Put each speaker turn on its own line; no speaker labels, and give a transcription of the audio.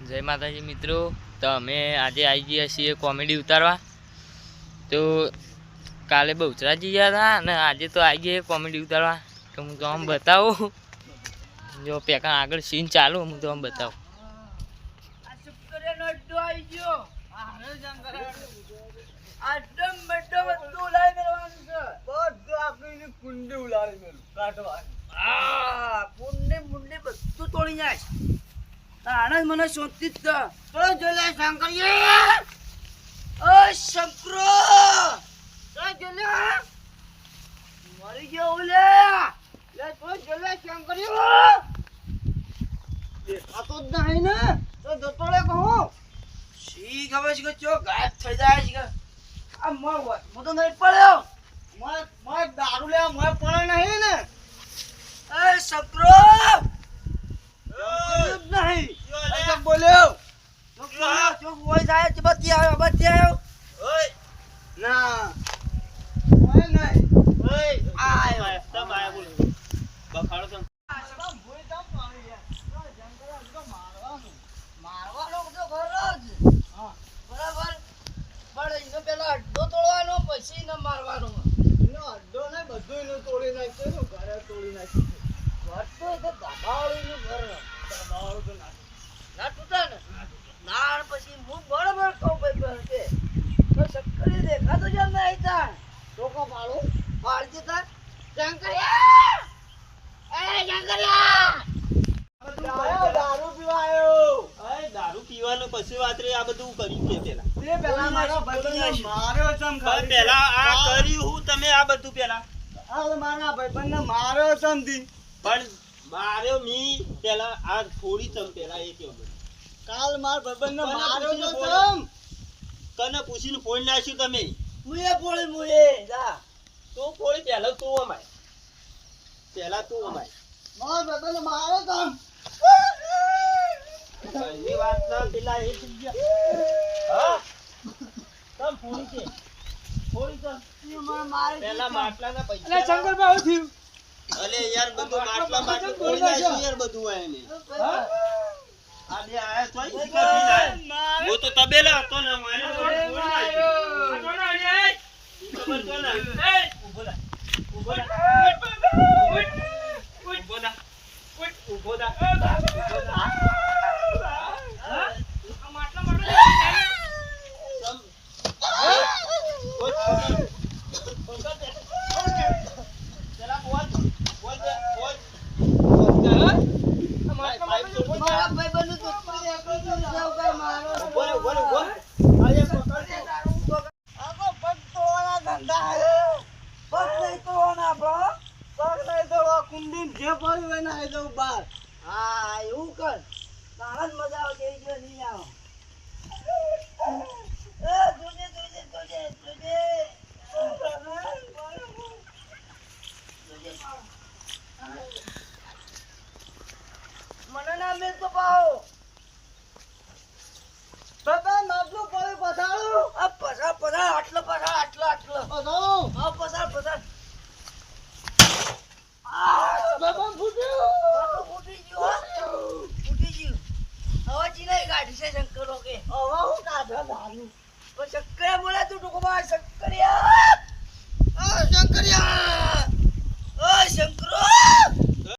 જય માતાજી મિત્રો, તો અમે આજે આવી ગયા છીએ કોમેડી ઉતારવા. તો કાલે બહુચરાજી ગયા હતા અને આજે તો આવી ગયા કોમેડી ઉતારવા. તો હું તો આમ બતાવું, જો પેકા આગળ સીન ચાલુ, હું તો આમ બતાવું.
આનંદ મને શોધતી જ તો જોલે શંકરીએ ઓ શંકરો તો જોલે મરી ગયો ઓલે લે તો જોલે શંકરીઓ દેખાતો જ નહીં ને તો દતોડે કહું સી ખબર છે કે ચો ગાયબ થઈ જાય છે આ મો તો નહીં પડ્યો મો દારૂ લેવા મો પડે નહીં ને એ શંકરો નહીં બોલ્યો ચોક હોય જાય છે બત્તી આવ્યો ઓય ના ઓય નહીં ઓય આયો તમ આયો બોલ બખાડો તમ ભોય તમ પાણી યાર જંગલ તો મારવાનો તો ઘરો જ હા બરાબર પણ એનો પેલા અડ્ડો તોડવાનો પછી ન મારવાનો એનો અડ્ડો ને બધું એનો તોડી નાખ્યો ને ઘરે તોડી નાખ્યું ઘર તો દબાવવાનું ઘર દબાવવાનું તો ના તૂટા ને નાળ પછી હું બરાબર કહું ભાઈ છે તો શક્કરી દેખાતો જ નહીં તા ટોકો પાડું પાડજે તા શંકરિયા એ શંકરિયા દારૂ પીવાયો એ દારૂ પીવાનો પછી વાત રે આ બધું કર્યું કે પેલા મારા ભાઈબંધ માર્યો ચમ ખાલી પેલા આ કર્યું હું તમે આ બધું પેલા આ મારા ભાઈબંધને માર્યો સમજી પણ માર્યો મી પેલા આ થોડી ચમ પેલા એ કેવું કાલ માર ભાઈબંધને માર્યો તો ચમ કને પૂછીને ફોન નાખ્યું તમે મુએ જા તો ફોડી પેલા તું અમાય માર ભાઈબંધને માર્યો તમ એ વાત ના પેલા એ હા તમ ફોડી છે ફોડી તો મારે પેલા માટલાના પૈસા અલે શંકરભાઈ થયું અલે યાર બધું માટલા માટે ફોડી નાખ્યું યાર બધું આને હા આ બે આયા તોય શીખા પી ના હું તો તબેલા હતો ને મને ફોડી નાખ્યો આ કોણ આય ખબર કોણ એ ઉભો લા જે પડ્યું હોય ને આવી જવું બાર હા એવું કર તારા જ મજા આવે કે જો નહીં આવો મને ના મેલ તો પાઓ બાબા માપલું પડે પસાડું આ પસાડ આટલો પસાડ હા બાબા ફૂટ્યો